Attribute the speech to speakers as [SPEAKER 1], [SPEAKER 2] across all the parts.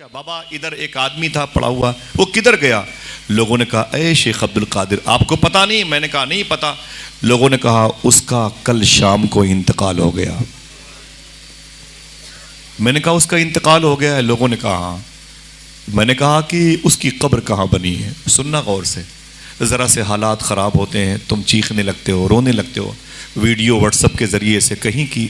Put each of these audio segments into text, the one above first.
[SPEAKER 1] पूछा, बाबा इधर एक आदमी था पड़ा हुआ, वो किधर गया? लोगों ने कहा, ए शेख अब्दुल कादिर, आपको पता नहीं? मैंने कहा नहीं पता। लोगों ने कहा, उसका कल शाम को इंतकाल हो गया। मैंने कहा, उसका इंतकाल हो गया है? लोगों ने कहा हाँ। मैंने कहा कि उसकी कब्र कहाँ बनी है? सुनना गौर से, ज़रा से हालात ख़राब होते हैं, तुम चीखने लगते हो, रोने लगते हो, वीडियो व्हाट्सएप के ज़रिए से कहीं की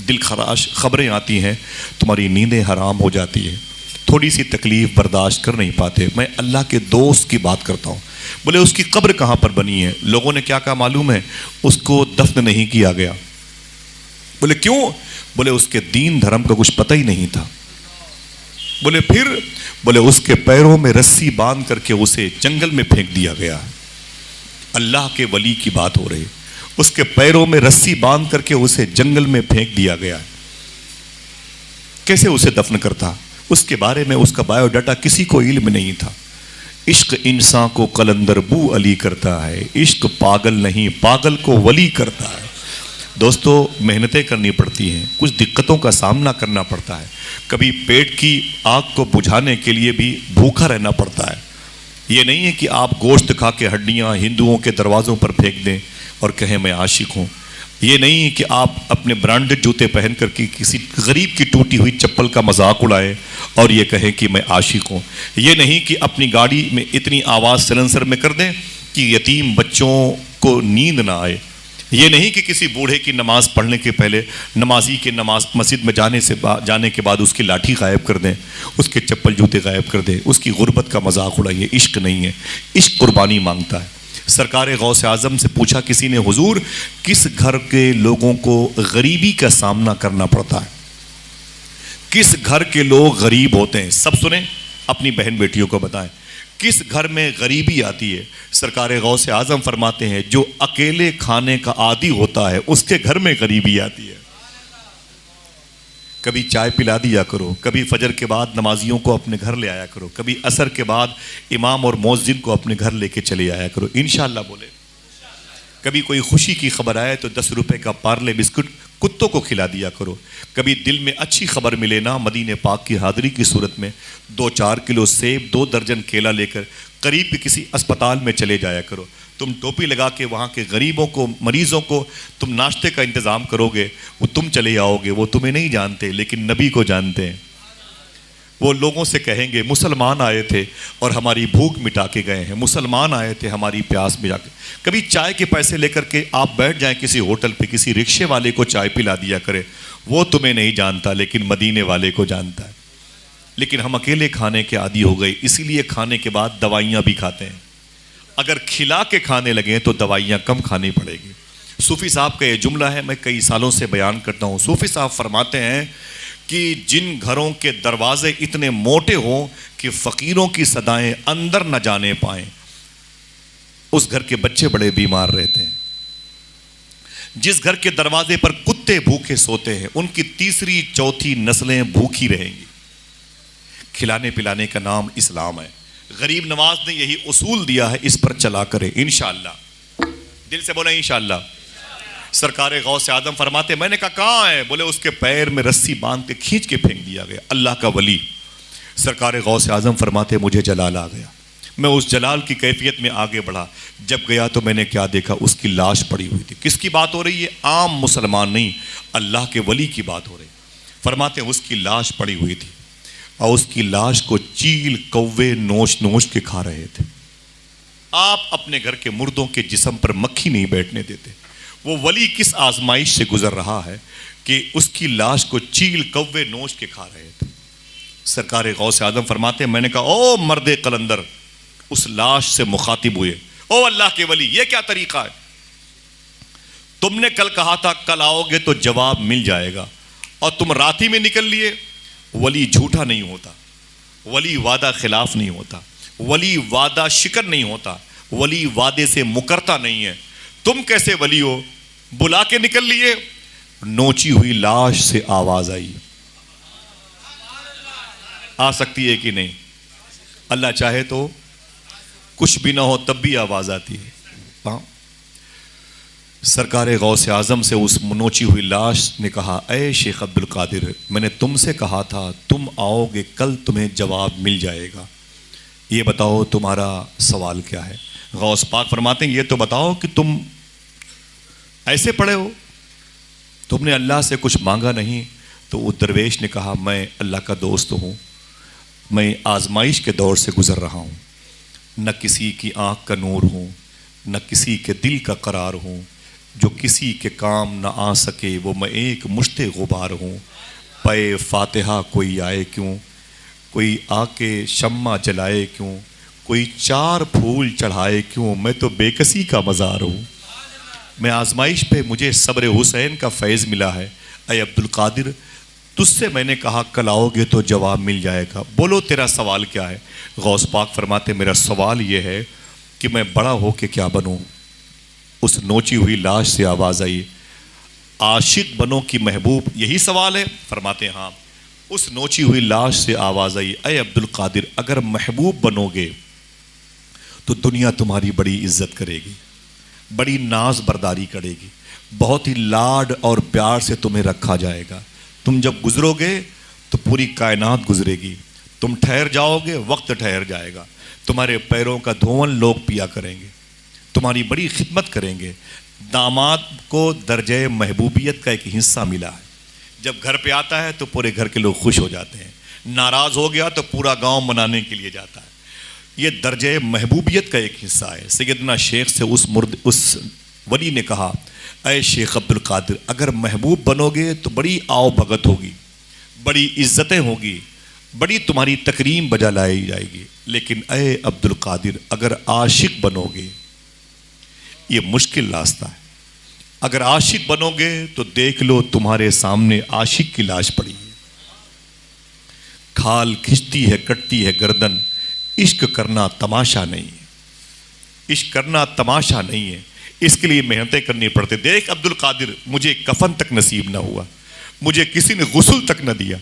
[SPEAKER 1] दिल खराश खबरें आती हैं, तुम्हारी नींदें हराम हो जाती है, थोड़ी सी तकलीफ़ बर्दाश्त कर नहीं पाते। मैं अल्लाह के दोस्त की बात करता हूँ। बोले उसकी कब्र कहाँ पर बनी है? लोगों ने क्या कहा मालूम है? उसको दफन नहीं किया गया। बोले क्यों? बोले उसके दीन धर्म का कुछ पता ही नहीं था। बोले फिर? बोले उसके पैरों में रस्सी बांध करके उसे जंगल में फेंक दिया गया। अल्लाह के वली की बात हो रही, उसके पैरों में रस्सी बांध करके उसे जंगल में फेंक दिया गया। कैसे उसे दफन करता? उसके बारे में उसका बायोडाटा किसी को इल्म नहीं था। इश्क इंसान को कलंदर बू अली करता है, इश्क पागल नहीं पागल को वली करता है। दोस्तों, मेहनतें करनी पड़ती हैं, कुछ दिक्कतों का सामना करना पड़ता है, कभी पेट की आग को बुझाने के लिए भी भूखा रहना पड़ता है। ये नहीं है कि आप गोश्त खा के हड्डियाँ हिंदुओं के दरवाज़ों पर फेंक दें और कहें मैं आशिक हूँ। ये नहीं है कि आप अपने ब्रांडेड जूते पहन करके किसी गरीब की टूटी हुई चप्पल का मजाक उड़ाएं और ये कहें कि मैं आशिक हूँ। ये नहीं कि अपनी गाड़ी में इतनी आवाज़ सिलेंसर में कर दें कि यतीम बच्चों को नींद ना आए। ये नहीं कि किसी बूढ़े की नमाज़ पढ़ने के पहले नमाजी के नमाज मस्जिद में जाने के बाद उसकी लाठी गायब कर दें, उसके चप्पल जूते गायब कर दें, उसकी गुर्बत का मजाक उड़ाइए। इश्क नहीं है, इश्क कुर्बानी मांगता है। सरकार गौसे आज़म से पूछा किसी ने, हुजूर किस घर के लोगों को गरीबी का सामना करना पड़ता है? किस घर के लोग गरीब होते हैं? सब सुने, अपनी बहन बेटियों को बताएं किस घर में गरीबी आती है। सरकार गौसे आज़म फरमाते हैं, जो अकेले खाने का आदी होता है उसके घर में गरीबी आती है। कभी चाय पिला दिया करो, कभी फजर के बाद नमाजियों को अपने घर ले आया करो, कभी असर के बाद इमाम और मौज़िन को अपने घर लेके चले आया करो, इंशाअल्लाह बोले। कभी कोई खुशी की खबर आए तो 10 रुपए का पार्ले बिस्कुट कुत्तों को खिला दिया करो। कभी दिल में अच्छी खबर मिले ना, मदीने पाक की हाज़िरी की सूरत में 2-4 किलो सेब, 2 दर्जन केला लेकर करीब के किसी अस्पताल में चले जाया करो। तुम टोपी लगा के वहाँ के गरीबों को, मरीज़ों को तुम नाश्ते का इंतज़ाम करोगे, वो तुम चले आओगे, वो तुम्हें नहीं जानते लेकिन नबी को जानते हैं। वो लोगों से कहेंगे, मुसलमान आए थे और हमारी भूख मिटा के गए हैं, मुसलमान आए थे हमारी प्यास मिटा के। कभी चाय के पैसे लेकर के आप बैठ जाएं किसी होटल पे, किसी रिक्शे वाले को चाय पिला दिया करे, वो तुम्हें नहीं जानता लेकिन मदीने वाले को जानता है। लेकिन हम अकेले खाने के आदी हो गए, इसीलिए खाने के बाद दवाइयाँ भी खाते हैं। अगर खिला के खाने लगे तो दवाइयाँ कम खानी पड़ेगी। सूफ़ी साहब का ये जुमला है, मैं कई सालों से बयान करता हूँ। सूफ़ी साहब फरमाते हैं कि जिन घरों के दरवाजे इतने मोटे हों कि फ़कीरों की सदाएं अंदर न जाने पाएं, उस घर के बच्चे बड़े बीमार रहते हैं। जिस घर के दरवाजे पर कुत्ते भूखे सोते हैं, उनकी 3-4 नस्लें भूखी रहेंगी। खिलाने पिलाने का नाम इस्लाम है। गरीब नवाज ने यही उसूल दिया है, इस पर चला करें इंशाअल्लाह। दिल से बोला इंशाअल्लाह। सरकार गौसे आज़म फरमाते, मैंने कहा कहाँ है? बोले उसके पैर में रस्सी बांध के खींच के फेंक दिया गया। अल्लाह का वली। सरकार गौसे आज़म फरमाते, मुझे जलाल आ गया। मैं उस जलाल की कैफियत में आगे बढ़ा। जब गया तो मैंने क्या देखा? उसकी लाश पड़ी हुई थी। किसकी बात हो रही है? आम मुसलमान नहीं, अल्लाह के वली की बात हो रही। फरमाते उसकी लाश पड़ी हुई थी और उसकी लाश को चील कौवे नोच नोच के खा रहे थे। आप अपने घर के मुर्दों के जिस्म पर मक्खी नहीं बैठने देते। वो वली किस आजमाइश से गुजर रहा है कि उसकी लाश को चील कौवे नोच के खा रहे थे। सरकार गौसे आज़म फरमाते, मैंने कहा ओ मर्दे कलंदर, उस लाश से मुखातिब हुए, ओ अल्लाह के वली, ये क्या तरीका है? तुमने कल कहा था कल आओगे तो जवाब मिल जाएगा और तुम रात ही में निकल लिए। वली झूठा नहीं होता, वली वादा खिलाफ नहीं होता, वली वादा शिकर नहीं होता, वली वादे से मुकरता नहीं है। तुम कैसे वली हो? बुला के निकल लिए। नोची हुई लाश से आवाज आई। आ सकती है कि नहीं? अल्लाह चाहे तो कुछ भी ना हो तब भी आवाज आती है। हाँ, सरकार गौस आज़म से उस नोची हुई लाश ने कहा, ए शेख अब्दुल कादिर, मैंने तुमसे कहा था तुम आओगे, कल तुम्हें जवाब मिल जाएगा। ये बताओ तुम्हारा सवाल क्या है। गौस पाक फरमाते हैं, ये तो बताओ कि तुम ऐसे पड़े हो, तुमने अल्लाह से कुछ मांगा नहीं। तो उस दरवेश ने कहा, मैं अल्लाह का दोस्त हूँ, मैं आजमाइश के दौर से गुज़र रहा हूँ, न किसी की आँख का नूर हूँ, न किसी के दिल का करार हूँ, जो किसी के काम न आ सके वो मैं एक मुश्ते गुबार हूँ। पे फातिहा कोई आए क्यों, कोई आके शम्मा जलाए क्यों, कोई चार फूल चढ़ाए क्यों, मैं तो बेकसी का मज़ार हूँ। मैं आजमाइश पे मुझे सब्र हुसैन का फैज़ मिला है। ऐ अब्दुल कादिर, तुझसे मैंने कहा कल आओगे तो जवाब मिल जाएगा, बोलो तेरा सवाल क्या है। गौस पाक फरमाते, मेरा सवाल ये है कि मैं बड़ा हो के क्या बनूं। उस नोची हुई लाश से आवाज़ आई, आशिक बनो कि महबूब, यही सवाल है। फरमाते हाँ। उस नोची हुई लाश से आवाज़ आई, ऐ अब्दुल कादिर, अगर महबूब बनोगे तो दुनिया तुम्हारी बड़ी इज्जत करेगी, बड़ी नाज बर्दारी करेगी, बहुत ही लाड और प्यार से तुम्हें रखा जाएगा। तुम जब गुजरोगे तो पूरी कायनात गुजरेगी, तुम ठहर जाओगे वक्त ठहर जाएगा, तुम्हारे पैरों का धोवन लोग पिया करेंगे, तुम्हारी बड़ी खिदमत करेंगे। दामाद को दर्जे महबूबियत का एक हिस्सा मिला है, जब घर पे आता है तो पूरे घर के लोग खुश हो जाते हैं, नाराज़ हो गया तो पूरा गांव मनाने के लिए जाता है। ये दर्जे महबूबियत का एक हिस्सा है। सैयदना शेख से उस वली ने कहा, ऐ शेख अब्दुल कादिर, अगर महबूब बनोगे तो बड़ी आओ भगत होगी, बड़ी इज्जतें होगी, बड़ी तुम्हारी तकरीम बजा लाई जाएगी। लेकिन ऐ अब्दुल कादिर, अगर आशिक बनोगे, ये मुश्किल रास्ता है। अगर आशिक बनोगे तो देख लो तुम्हारे सामने आशिक की लाश पड़ी है, खाल खिंचती है, कटती है गर्दन। इश्क करना तमाशा नहीं है, इश्क करना तमाशा नहीं है, इसके लिए मेहनतें करनी पड़ती। देख अब्दुल कादिर, मुझे कफन तक नसीब ना हुआ, मुझे किसी ने गुस्ल तक न दिया,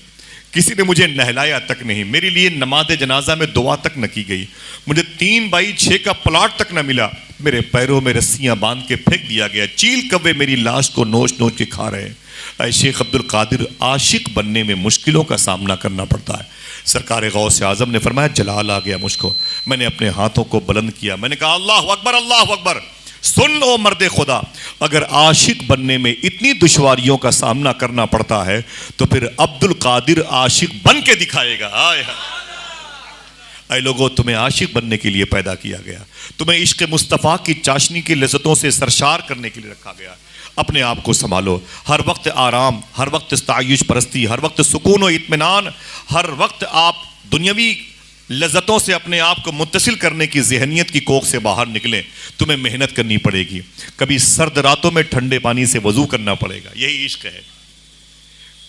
[SPEAKER 1] किसी ने मुझे नहलाया तक नहीं, मेरे लिए नमाज जनाजा में दुआ तक न की गई, मुझे 3x6 का प्लाट तक न मिला, मेरे पैरों में रस्सियां बांध के फेंक दिया गया, चील कव्वे मेरी लाश को नोच नोच के खा रहे हैं। ऐ शेख अब्दुल कादिर, आशिक बनने में मुश्किलों का सामना करना पड़ता है। सरकार गौस आज़म ने फरमाया, जलाल आ गया मुझको, मैंने अपने हाथों को बुलंद किया, मैंने कहा अल्लाह अकबर, अल्लाह अकबर। सुन लो मर्दे खुदा, अगर आशिक बनने में इतनी दुश्वारियों का सामना करना पड़ता है तो फिर अब्दुल कादिर आशिक बन के दिखाएगा। ऐ लोगों, तुम्हें आशिक बनने के लिए पैदा किया गया, तुम्हें इश्क मुस्तफ़ा की चाशनी की लज़्ज़तों से सरशार करने के लिए रखा गया। अपने आप को संभालो, हर वक्त आराम, हर वक्त इस्तायुश परस्ती, हर वक्त सुकून और इत्मीनान, हर वक्त आप दुनियावी लज़्ज़तों से अपने आप को मुत्तसिल करने की ज़हनियत की कोख से बाहर निकलें। तुम्हें मेहनत करनी पड़ेगी, कभी सर्द रातों में ठंडे पानी से वज़ू करना पड़ेगा, यही इश्क है।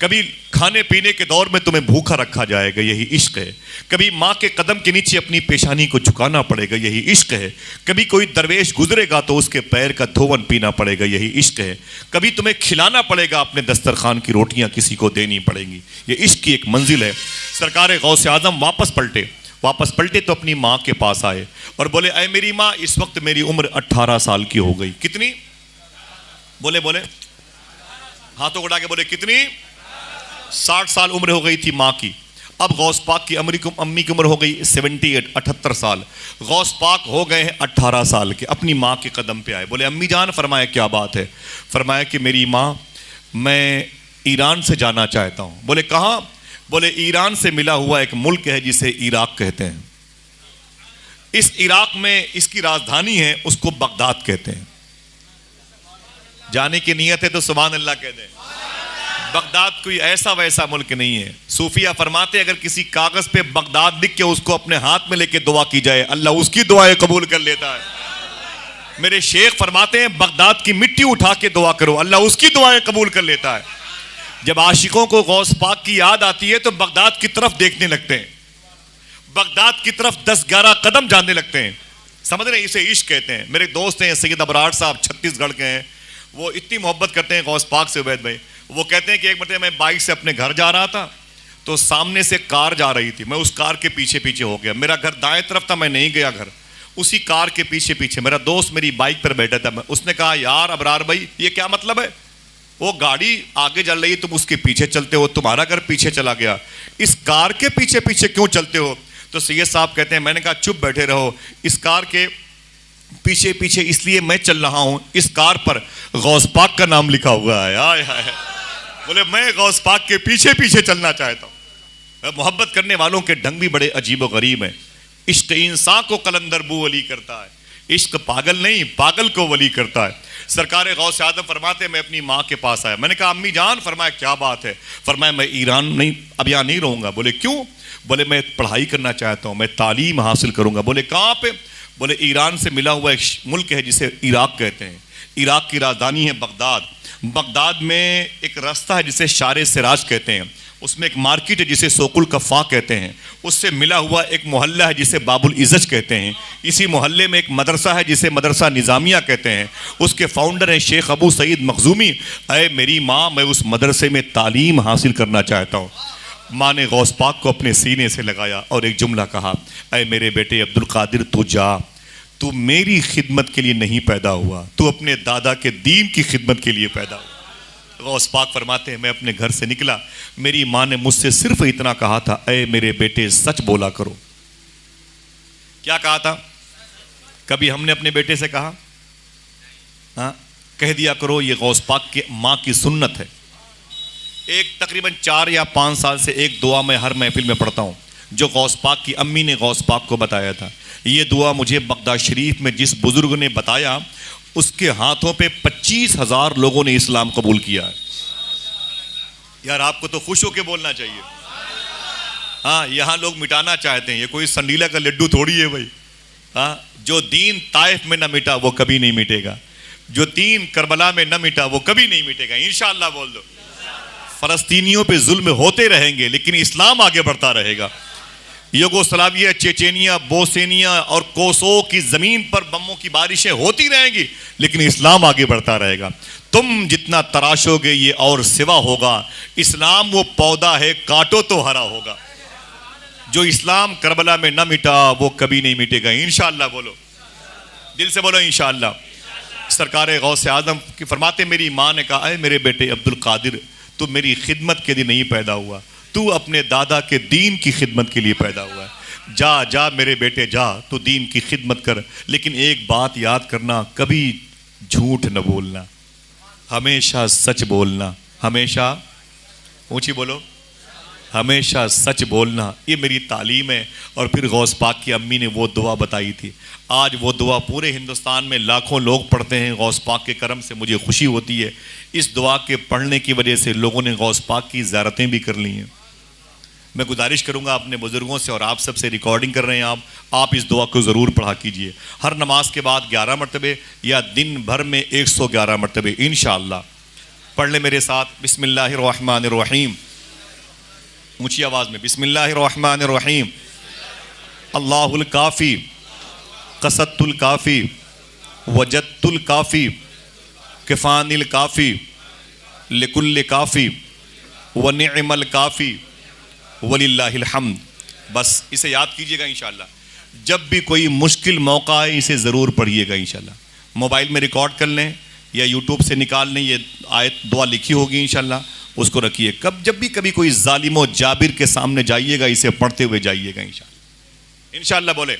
[SPEAKER 1] कभी खाने पीने के दौर में तुम्हें भूखा रखा जाएगा, यही इश्क है। कभी माँ के कदम के नीचे अपनी पेशानी को झुकाना पड़ेगा, यही इश्क है। कभी कोई दरवेश गुजरेगा तो उसके पैर का धोवन पीना पड़ेगा, यही इश्क है। कभी तुम्हें खिलाना पड़ेगा, अपने दस्तरखान की रोटियां किसी को देनी पड़ेंगी, ये इश्क की एक मंजिल है। सरकार गौस आज़म वापस पलटे तो अपनी माँ के पास आए और बोले, ऐ मेरी माँ, इस वक्त मेरी उम्र 18 साल की हो गई। कितनी? बोले हाथों उड़ा के बोले, कितनी? 60 साल उम्र हो गई थी माँ की। अब गौस पाक की अम्मी की उम्र हो गई 78 साल, गौस पाक हो गए हैं 18 साल के। अपनी माँ के कदम पे आए, बोले अम्मी जान, फरमाया क्या बात है? फरमाया कि मेरी माँ, मैं ईरान से जाना चाहता हूँ। बोले कहाँ? बोले ईरान से मिला हुआ एक मुल्क है जिसे इराक कहते हैं, इस इराक में इसकी राजधानी है, उसको बगदाद कहते हैं। जाने की नीयत है तो सुभान अल्लाह कह दें। बगदाद कोई ऐसा वैसा मुल्क नहीं है। सूफिया फरमाते अगर किसी कागज पे बगदाद लिख के उसको अपने हाथ में लेके दुआ की जाए, अल्लाह उसकी दुआएं कबूल कर लेता है। मेरे शेख फरमाते हैं बगदाद की मिट्टी उठा के दुआ करो, अल्लाह उसकी दुआएं कबूल कर लेता है। जब आशिकों को गौस पाक की याद आती है तो बगदाद की तरफ देखने लगते हैं, बगदाद की तरफ 10-11 कदम जाने लगते हैं। समझ रहे हैं, इसे इश्क कहते हैं। मेरे दोस्त हैं सैयद अबरार साहब, छत्तीसगढ़ के हैं, वो इतनी मोहब्बत करते हैं गौस पाक से। उबैद भाई वो कहते हैं कि एक मरतबा मैं बाइक से अपने घर जा रहा था तो सामने से कार जा रही थी, मैं उस कार के पीछे पीछे हो गया। मेरा घर दाएं तरफ था, मैं नहीं गया घर, उसी कार के पीछे पीछे मेरा दोस्त मेरी बाइक पर बैठा था, उसने कहा यार अबरार भाई ये क्या मतलब है, वो गाड़ी आगे चल रही है, तुम उसके पीछे चलते हो, तुम्हारा घर पीछे चला गया, इस कार के पीछे पीछे क्यों चलते हो? तो सैयद साहब कहते हैं मैंने कहा चुप बैठे रहो, इस कार के पीछे पीछे इसलिए मैं चल रहा हूं, इस कार पर गौस पाक का नाम लिखा हुआ है। आय हाय, बोले मैं गौस पाक के पीछे पीछे चलना चाहता हूं। मोहब्बत करने वालों के ढंग भी बड़े अजीब व गरीब हैं। इश्क इंसान को कलंदर बू वली करता है, इश्क पागल नहीं पागल को वली करता है। सरकार गौस आदम फरमाते मैं अपनी माँ के पास आया, मैंने कहा अम्मी जान, फरमाया क्या बात है? फरमाया मैं ईरान नहीं, अब यहाँ नहीं रहूँगा। बोले क्यों? बोले मैं पढ़ाई करना चाहता हूँ, मैं तालीम हासिल करूँगा। बोले कहाँ पे? बोले ईरान से मिला हुआ एक मुल्क है जिसे इराक कहते हैं, इराक की राजधानी है बगदाद, बगदाद में एक रास्ता है जिसे शारे सिराज कहते हैं, उसमें एक मार्केट है जिसे सोकुल कफ़ा कहते हैं, उससे मिला हुआ एक मोहल्ला है जिसे बाबुल इज़्ज़त कहते हैं, इसी मोहल्ले में एक मदरसा है जिसे मदरसा निज़ामिया कहते हैं, उसके फाउंडर हैं शेख अबू सईद मखजूमी। अय मेरी माँ, मैं उस मदरसे में तालीम हासिल करना चाहता हूँ। माँ ने गौस पाक को अपने सीने से लगाया और एक जुमला कहा, अय मेरे बेटे अब्दुल कादिर तू जा, तू मेरी खिदमत के लिए नहीं पैदा हुआ, तू अपने दादा के दीन की खिदमत के लिए पैदा हुआ। गौस पाक फरमाते हैं मैं अपने घर से निकला, मेरी माँ ने मुझसे सिर्फ इतना कहा था, अय मेरे बेटे सच बोला करो। क्या कहा था? कभी हमने अपने बेटे से कहा? हाँ, कह दिया करो, ये गौस पाक की माँ की सुन्नत है। एक तकरीबन 4 या 5 साल से एक दुआ मैं हर महफिल में पढ़ता हूँ जो गौस पाक की अम्मी ने गौस पाक को बताया था। ये दुआ मुझे बगदाद शरीफ में जिस बुजुर्ग ने बताया उसके हाथों पे 25,000 लोगों ने इस्लाम कबूल किया है। यार आपको तो खुश होकर बोलना चाहिए। हाँ, यहाँ लोग मिटाना चाहते हैं, ये कोई संडीला का लड्डू थोड़ी है भाई। हाँ, जो दीन ताइफ में न मिटा वो कभी नहीं मिटेगा, जो दीन करबला में न मिटा वो कभी नहीं मिटेगा। इंशाअल्लाह बोल दो। फलस्तीनियों पे जुल्म होते रहेंगे लेकिन इस्लाम आगे बढ़ता रहेगा। यूगोस्लाविया, चेचेनिया, बोस्निया और कोसोवो की जमीन पर बमों की बारिशें होती रहेंगी लेकिन इस्लाम आगे बढ़ता रहेगा। तुम जितना तराशोगे ये और सिवा होगा। इस्लाम वो पौधा है, काटो तो हरा होगा। जो इस्लाम करबला में न मिटा वो कभी नहीं मिटेगा। इंशाअल्लाह बोलो, दिल से बोलो इंशाअल्लाह। सरकार गौस आजम की फरमाते मेरी माँ ने कहा, अरे मेरे बेटे अब्दुल कादिर, तू मेरी खिदमत के लिए नहीं पैदा हुआ, तू अपने दादा के दीन की खिदमत के लिए पैदा हुआ है। जा जा मेरे बेटे जा, तू दीन की खिदमत कर, लेकिन एक बात याद करना, कभी झूठ न बोलना, हमेशा सच बोलना। हमेशा, ऊंची बोलो, हमेशा सच बोलना। ये मेरी तालीम है। और फिर गौस पाक की अम्मी ने वो दुआ बताई थी, आज वो दुआ पूरे हिंदुस्तान में लाखों लोग पढ़ते हैं। गौस पाक के करम से मुझे खुशी होती है। इस दुआ के पढ़ने की वजह से लोगों ने गौस पाक की ज़ियारतें भी कर ली हैं। मैं गुजारिश करूंगा अपने बुजुर्गों से, और आप सबसे रिकॉर्डिंग कर रहे हैं आप इस दुआ को ज़रूर पढ़ा कीजिए। हर नमाज के बाद 11 मरतबे या दिन भर में 111 मरतबे इंशाअल्लाह पढ़ ले मेरे साथ। बिस्मिल्लाहिर्रहमानिर्रहीम, ऊंची आवाज़ में, बिस्मिल्लाहिर्रहमानिर्रहीम। अल्लाहुल काफ़ी कसत्तुल काफ़ी वजत्तुल काफ़ी किफ़ानिल काफ़ी लिकुल्ल काफ़ी व निअमल काफ़ी वलिल्लाहिल हम्द। बस इसे याद कीजिएगा इंशाअल्लाह। जब भी कोई मुश्किल मौका है इसे ज़रूर पढ़िएगा इंशाअल्लाह। मोबाइल में रिकॉर्ड कर लें या यूट्यूब से निकाल लें, ये आयत दुआ लिखी होगी इंशाअल्लाह, उसको रखिए। जब भी कभी कोई जालिम व जाबिर के सामने जाइएगा इसे पढ़ते हुए जाइएगा इंशाअल्लाह। इंशाअल्लाह बोले।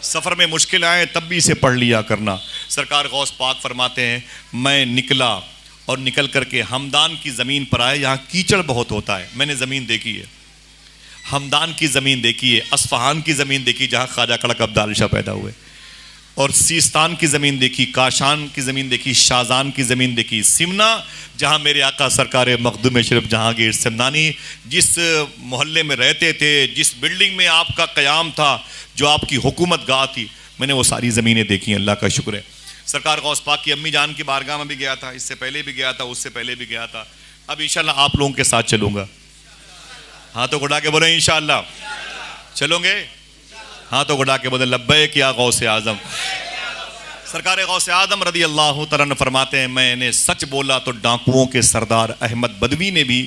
[SPEAKER 1] सफ़र में मुश्किल आए तब भी इसे पढ़ लिया करना। सरकार गौस पाक फरमाते हैं मैं निकला और निकल करके हमदान की ज़मीन पर आए। यहाँ कीचड़ बहुत होता है, मैंने ज़मीन देखी है, हमदान की ज़मीन देखी है, अस्फहान की ज़मीन देखी जहाँ ख्वाजा कड़क अब्दाल शाह पैदा हुए, और सीस्तान की ज़मीन देखी, काशान की ज़मीन देखी, शाहजान की ज़मीन देखी, सिमना जहाँ मेरे आका सरकार मखदूम शरीफ जहांगीर समदानी जिस मोहल्ले में रहते थे, जिस बिल्डिंग में आपका क़याम था, जो आपकी हुकूमत गाह थी, मैंने वो सारी ज़मीनें देखी हैं। अल्लाह का शुक्र है। सरकार गौस पाक की अम्मी जान की बारगाह में भी गया था, इससे पहले भी गया था, उससे पहले भी गया था। अब इंशाअल्लाह आप लोगों के साथ चलूँगा। हाथों को उठा के बोले इंशाअल्लाह। चलोगे? हाथों को उठा के बोले लब्बैक या गौस आज़म। सरकार गौस आज़म रज़ी अल्लाह तआला अन्हु फरमाते हैं मैंने सच बोला तो डाकुओं के सरदार अहमद बदवी ने भी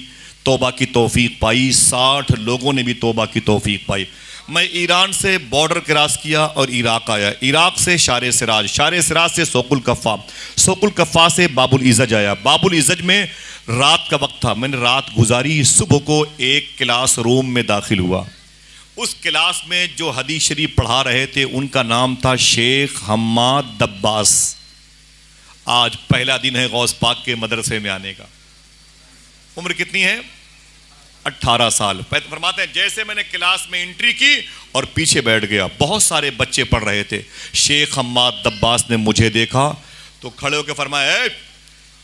[SPEAKER 1] तौबा की तौफीक पाई, 60 लोगों ने भी तौबा की तौफीक पाई। मैं ईरान से बॉर्डर क्रॉस किया और इराक आया, इराक से शार सिराज, शार सिराज से सोकुल कफ़ा, सोकुल कफ़ा से बाबुल इज़ज आया, बाबुल इज़ज में रात का वक्त था, मैंने रात गुजारी, सुबह को एक क्लास रूम में दाखिल हुआ। उस क्लास में जो हदीस शरीफ पढ़ा रहे थे उनका नाम था शेख हम्माद दब्बास। आज पहला दिन है गौस पाक के मदरसे में आने का। उम्र कितनी है? 18 साल। फरमाते हैं जैसे मैंने क्लास में एंट्री की और पीछे बैठ गया, बहुत सारे बच्चे पढ़ रहे थे। शेख हम्माद दब्बास ने मुझे देखा तो खड़े होकर फरमाया,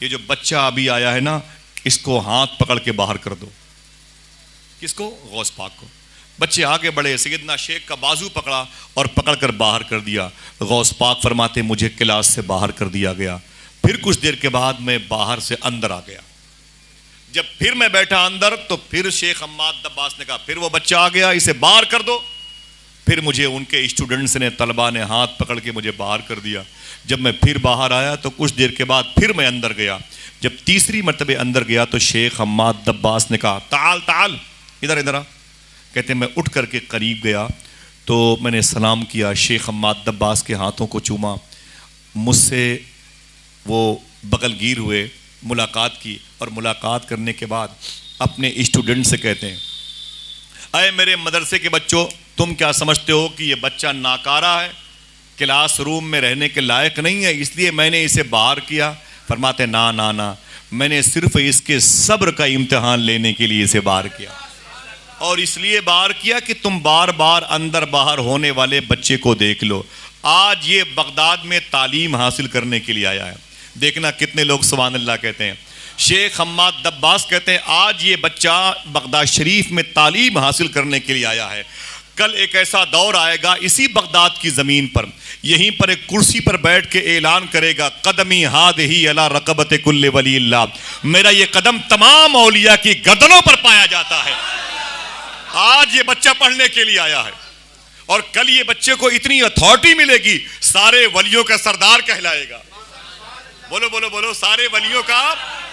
[SPEAKER 1] ये जो बच्चा अभी आया है ना, इसको हाथ पकड़ के बाहर कर दो। किसको? गौस पाक को। बच्चे आगे बढ़े, सैयदना शेख का बाजू पकड़ा और पकड़कर बाहर कर दिया। गौस पाक फरमाते मुझे क्लास से बाहर कर दिया गया। फिर कुछ देर के बाद मैं बाहर से अंदर आ गया। जब फिर मैं बैठा अंदर तो फिर शेख हम्माद दब्बास ने कहा, फिर वो बच्चा आ गया, इसे बाहर कर दो। फिर मुझे उनके स्टूडेंट्स ने, तलबा ने हाथ पकड़ के मुझे बाहर कर दिया। जब मैं फिर बाहर आया तो कुछ देर के बाद फिर मैं अंदर गया। जब तीसरी मरतबे अंदर गया तो शेख हम्माद दब्बास ने कहा, ताल ताल, इधर इधर आ। कहते मैं उठ करके करीब गया तो मैंने सलाम किया, शेख हम्माद दब्बास के हाथों को चूमा, मुझसे वो बगलगीर हुए, मुलाकात की और मुलाकात करने के बाद अपने स्टूडेंट से कहते हैं, अरे मेरे मदरसे के बच्चों, तुम क्या समझते हो कि ये बच्चा नाकारा है, क्लास रूम में रहने के लायक नहीं है, इसलिए मैंने इसे बाहर किया? फरमाते ना ना ना, मैंने सिर्फ इसके सब्र का इम्तिहान लेने के लिए इसे बाहर किया, और इसलिए बाहर किया कि तुम बार बार अंदर बाहर होने वाले बच्चे को देख लो। आज ये बगदाद में तालीम हासिल करने के लिए आया है। देखना कितने लोग सुभान अल्लाह कहते हैं। शेख हम्माद दब्बास कहते हैं आज ये बच्चा बगदाद शरीफ में तालीम हासिल करने के लिए आया है। कल एक ऐसा दौर आएगा इसी बगदाद की ज़मीन पर, यहीं पर एक कुर्सी पर बैठ के ऐलान करेगा, कदमी हाद ही अला रकबत कुल्ले वलील्लाह, मेरा ये कदम तमाम औलिया की गर्दनों पर पाया जाता है। आज ये बच्चा पढ़ने के लिए आया है और कल ये बच्चे को इतनी अथॉरिटी मिलेगी, सारे वलियों का सरदार कहलाएगा। बोलो बोलो बोलो, सारे वलियों का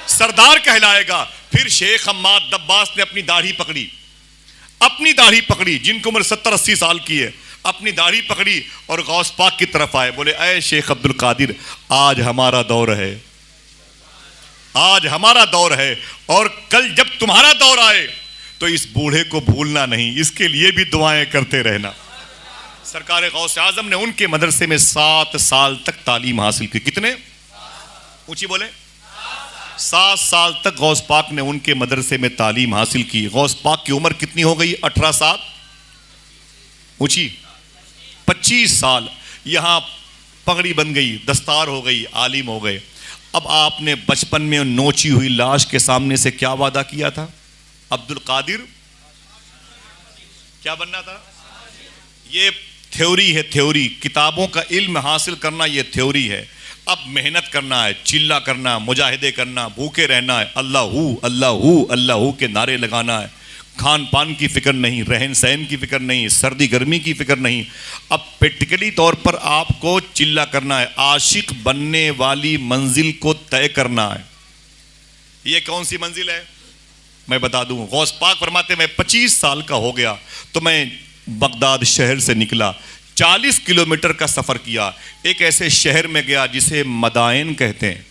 [SPEAKER 1] सरदार कहलाएगा। फिर शेख हम्माद दब्बास ने अपनी दाढ़ी पकड़ी, अपनी दाढ़ी पकड़ी, जिनको उम्र 70-80 साल की है, अपनी दाढ़ी पकड़ी और गौस पाक की तरफ आए, बोले ऐ शेख अब्दुल कादिर, आज हमारा दौर है, आज हमारा दौर है, और कल जब तुम्हारा दौर आए तो इस बूढ़े को भूलना नहीं, इसके लिए भी दुआएं करते रहना। सरकार गौस आजम ने उनके मदरसे में 7 साल तक तालीम हासिल की। कितने? ऊंची बोले। 7 साल तक गौस पाक ने उनके मदरसे में तालीम हासिल की। गौस पाक की उम्र कितनी हो गई? 18 साल, ऊंची 25 साल। यहां पगड़ी बन गई, दस्तार हो गई, आलिम हो गए। अब आपने बचपन में नोची हुई लाश के सामने से क्या वादा किया था? अब्दुल कादिर क्या बनना था? ये थ्योरी है, थ्योरी, किताबों का इल्म हासिल करना ये थ्योरी है। अब मेहनत करना है, चिल्ला करना, मुजाहिदे करना, भूखे रहना है, अल्लाहू अल्लाहू अल्लाहू के नारे लगाना है। खान पान की फिक्र नहीं, रहन सहन की फिक्र नहीं, सर्दी गर्मी की फिक्र नहीं। अब प्रैक्टिकली तौर पर आपको चिल्ला करना है, आशिक बनने वाली मंजिल को तय करना है। ये कौन सी मंजिल है मैं बता दूं। गौस पाक फरमाते मैं 25 साल का हो गया तो मैं बगदाद शहर से निकला, 40 किलोमीटर का सफ़र किया। एक ऐसे शहर में गया जिसे मदाइन कहते हैं,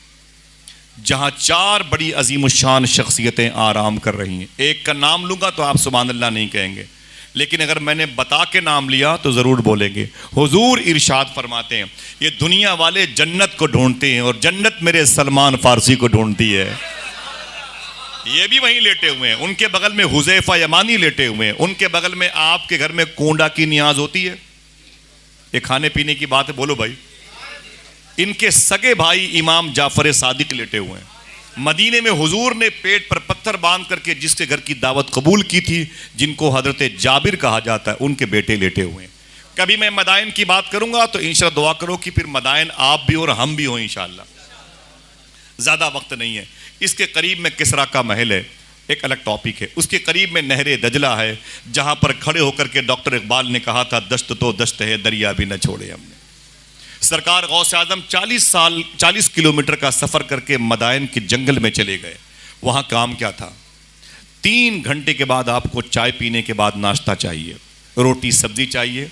[SPEAKER 1] जहाँ 4 बड़ी अजीमुशान शख्सियतें आराम कर रही हैं। एक का नाम लूँगा तो आप सुभान अल्लाह नहीं कहेंगे, लेकिन अगर मैंने बता के नाम लिया तो ज़रूर बोलेंगे। हुजूर इरशाद फरमाते हैं ये दुनिया वाले जन्नत को ढूंढते हैं और जन्नत मेरे सलमान फारसी को ढूंढती है। ये भी वहीं लेटे हुए हैं, उनके बगल में हुज़ैफा यमानी लेटे हुए हैं, उनके बगल में आपके घर में कोंडा की नियाज होती है। ये खाने पीने की बात है, बोलो भाई। इनके सगे भाई इमाम जाफर सादिक लेटे हुए हैं। मदीने में हुजूर ने पेट पर पत्थर बांध करके जिसके घर की दावत कबूल की थी, जिनको हजरत जाबिर कहा जाता है, उनके बेटे लेटे हुए हैं। कभी मैं मदाइन की बात करूंगा तो इंशाअल्लाह दुआ करो कि फिर मदाइन आप भी और हम भी हो इंशाअल्लाह। ज़्यादा वक्त नहीं है। इसके करीब में किसरा का महल है, एक अलग टॉपिक है। उसके करीब में नहरे दजला है, जहाँ पर खड़े होकर के डॉक्टर इकबाल ने कहा था दश्त तो दश्त है, दरिया भी न छोड़े हमने। सरकार गौस आजम 40 किलोमीटर का सफ़र करके मदाइन के जंगल में चले गए। वहाँ काम क्या था? 3 घंटे के बाद आपको चाय पीने के बाद नाश्ता चाहिए, रोटी सब्जी चाहिए,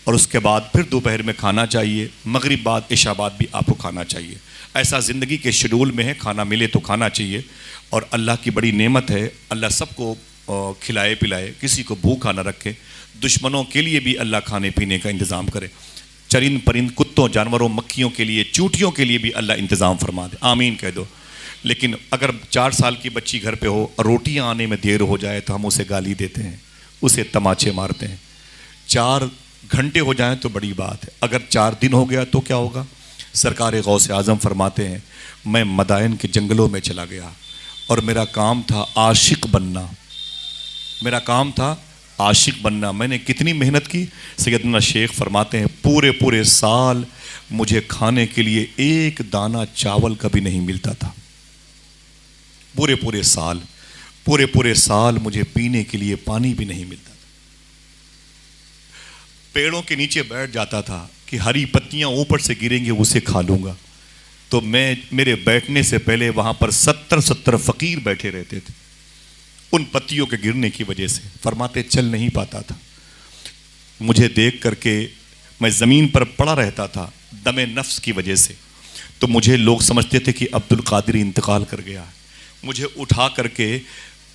[SPEAKER 1] और उसके बाद फिर दोपहर में खाना चाहिए, मगरिब बाद इशा बाद भी आपको खाना चाहिए। ऐसा ज़िंदगी के शेड्यूल में है, खाना मिले तो खाना चाहिए। और अल्लाह की बड़ी नेमत है, अल्लाह सबको खिलाए पिलाए, किसी को भूखा ना रखे। दुश्मनों के लिए भी अल्लाह खाने पीने का इंतज़ाम करे। चरिंद परिंद, कुत्तों जानवरों मक्खियों के लिए, चूटियों के लिए भी अल्लाह इंतज़ाम फरमा दे, आमीन कह दो। लेकिन अगर 4 साल की बच्ची घर पे हो और रोटियां आने में देर हो जाए तो हम उसे गाली देते हैं, उसे तमाचे मारते हैं। 4 घंटे हो जाएं तो बड़ी बात है, अगर 4 दिन हो गया तो क्या होगा? सरकार गौसे आज़म फरमाते हैं, मैं मदायन के जंगलों में चला गया और मेरा काम था आशिक बनना, मेरा काम था आशिक बनना। मैंने कितनी मेहनत की? सैयदना शेख फरमाते हैं, पूरे पूरे साल मुझे खाने के लिए एक दाना चावल कभी नहीं मिलता था। पूरे पूरे साल मुझे पीने के लिए पानी भी नहीं मिलता था। पेड़ों के नीचे बैठ जाता था कि हरी पत्तियां ऊपर से गिरेंगे उसे खा लूंगा। तो मेरे बैठने से पहले वहां पर 70 फकीर बैठे रहते थे, उन पत्तियों के गिरने की वजह से। फरमाते चल नहीं पाता था, मुझे देख करके मैं ज़मीन पर पड़ा रहता था दमे नफ्स की वजह से। तो मुझे लोग समझते थे कि अब्दुल कादिर इंतकाल कर गया है। मुझे उठा करके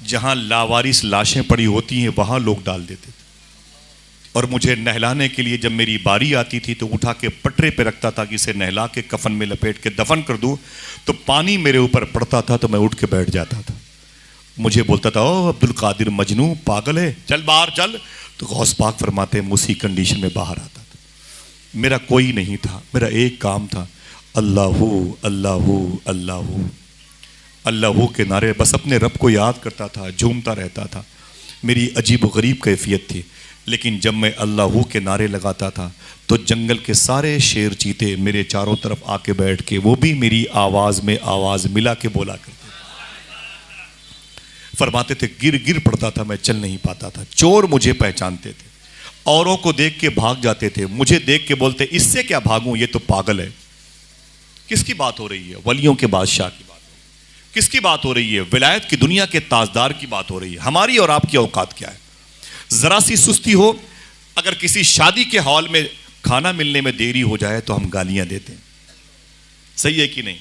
[SPEAKER 1] जहाँ लावारिस लाशें पड़ी होती हैं वहाँ लोग डाल देते थे, और मुझे नहलाने के लिए जब मेरी बारी आती थी तो उठा के पटरे पे रखता था कि इसे नहला के कफन में लपेट के दफन कर दूँ। तो पानी मेरे ऊपर पड़ता था तो मैं उठ के बैठ जाता था। मुझे बोलता था, ओ अब्दुल कादिर मजनू, पागल है, चल बाहर चल। तो गौस पाक फरमाते हैं, उसी कंडीशन में बाहर आता था। मेरा कोई नहीं था, मेरा एक काम था, अल्लाहू अल्लाहू अल्लाहू अल्लाहू के नारे, बस अपने रब को याद करता था, झूमता रहता था। मेरी अजीब गरीब कैफियत थी। लेकिन जब मैं अल्लाहू के नारे लगाता था तो जंगल के सारे शेर चीते मेरे चारों तरफ आके बैठ के वो भी मेरी आवाज़ में आवाज़ मिला के बोला करते। फरमाते थे गिर गिर पड़ता था, मैं चल नहीं पाता था। चोर मुझे पहचानते थे, औरों को देख के भाग जाते थे, मुझे देख के बोलते इससे क्या भागूं, ये तो पागल है। किसकी बात हो रही है? वलियों के बादशाह की बात हो रही है। किसकी बात हो रही है? विलायत की दुनिया के ताजदार की बात हो रही है। हमारी और आपकी औकात क्या है? जरा सी सुस्ती हो, अगर किसी शादी के हॉल में खाना मिलने में देरी हो जाए तो हम गालियां देते हैं, सही है कि नहीं?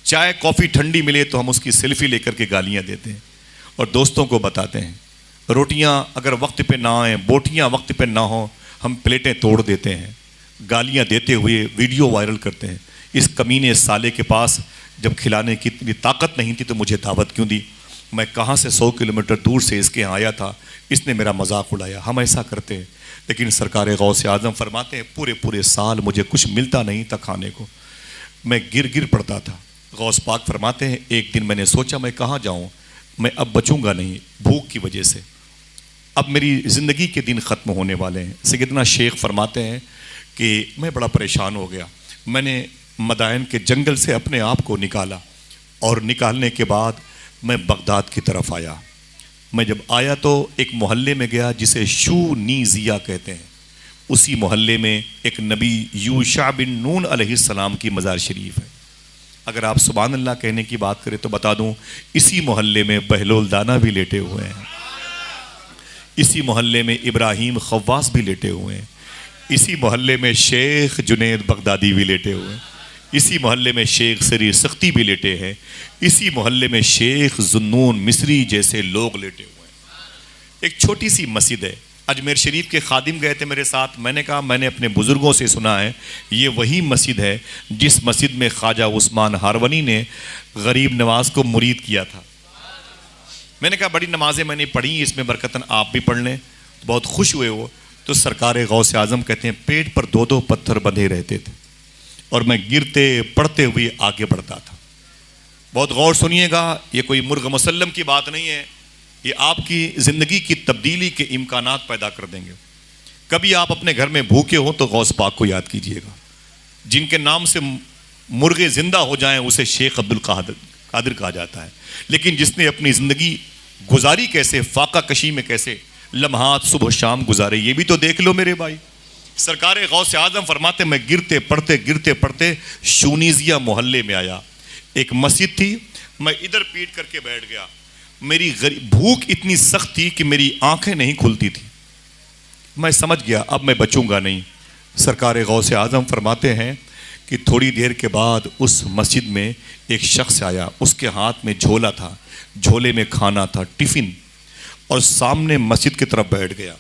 [SPEAKER 1] चाय कॉफी ठंडी मिले तो हम उसकी सेल्फी लेकर के गालियां देते हैं, और दोस्तों को बताते हैं। रोटियां अगर वक्त पे ना आए, बोटियां वक्त पे ना हो, हम प्लेटें तोड़ देते हैं, गालियां देते हुए वीडियो वायरल करते हैं। इस कमीने साले के पास जब खिलाने की इतनी ताकत नहीं थी तो मुझे दावत क्यों दी? मैं कहाँ से 100 किलोमीटर दूर से इसके यहाँ आया था, इसने मेरा मजाक उड़ाया। हम ऐसा करते हैं। लेकिन सरकार गौसे आज़म फरमाते हैं, पूरे पूरे साल मुझे कुछ मिलता नहीं था खाने को, मैं गिर गिर पड़ता था। गौस पाक फरमाते हैं, एक दिन मैंने सोचा मैं कहाँ जाऊँ, मैं अब बचूंगा नहीं भूख की वजह से, अब मेरी ज़िंदगी के दिन ख़त्म होने वाले हैं। सैयदना शेख फरमाते हैं कि मैं बड़ा परेशान हो गया। मैंने मदायन के जंगल से अपने आप को निकाला, और निकालने के बाद मैं बगदाद की तरफ आया। मैं जब आया तो एक मोहल्ले में गया जिसे शूनीज़िया कहते हैं। उसी मोहल्ले में एक नबी यूशा बिन नून अलैहिस्सलाम की मज़ार शरीफ है। अगर आप सुभान अल्लाह कहने की बात करें तो बता दूं, इसी मोहल्ले में बहलोल दाना भी लेटे हुए हैं, इसी मोहल्ले में इब्राहिम खव्वास भी लेटे हुए हैं, इसी मोहल्ले में शेख जुनैद बगदादी भी लेटे हुए हैं, इसी मोहल्ले में शेख सरी सख्ती भी लेटे हैं, इसी मोहल्ले में शेख जुन्नून मिस्री जैसे लोग लेटे हुए हैं। एक छोटी सी मस्जिद है। अजमेर शरीफ के खादिम गए थे मेरे साथ, मैंने कहा मैंने अपने बुज़ुर्गों से सुना है ये वही मस्जिद है जिस मस्जिद में ख्वाजा उस्मान हारवनी ने गरीब नवाज को मुरीद किया था। मैंने कहा बड़ी नमाजें मैंने पढ़ी, इसमें बरकतन आप भी पढ़ लें। बहुत खुश हुए वो। तो सरकार गौसे आज़म कहते हैं पेट पर 2-2 पत्थर बंधे रहते थे और मैं गिरते पड़ते हुए आगे बढ़ता था। बहुत गौर सुनिएगा, ये कोई मुर्ग मुसल्लम की बात नहीं है, ये आपकी ज़िंदगी की तब्दीली के इम्कानात पैदा कर देंगे। कभी आप अपने घर में भूखे हो तो गौस पाक को याद कीजिएगा। जिनके नाम से मुर्गे ज़िंदा हो जाएं उसे शेख अब्दुल कादिर कहा जाता है। लेकिन जिसने अपनी ज़िंदगी गुजारी कैसे, फाका कशी में कैसे लम्हात सुबह शाम गुजारे, ये भी तो देख लो मेरे भाई। सरकार गौसे आज़म फरमाते मैं गिरते पड़ते शूनीज़िया मोहल्ले में आया। एक मस्जिद थी, मैं इधर पीट करके बैठ गया। मेरी भूख इतनी सख्त थी कि मेरी आंखें नहीं खुलती थी। मैं समझ गया अब मैं बचूंगा नहीं। सरकार गौसे आज़म फरमाते हैं कि थोड़ी देर के बाद उस मस्जिद में एक शख्स आया, उसके हाथ में झोला था, झोले में खाना था, टिफ़िन, और सामने मस्जिद की तरफ बैठ गया।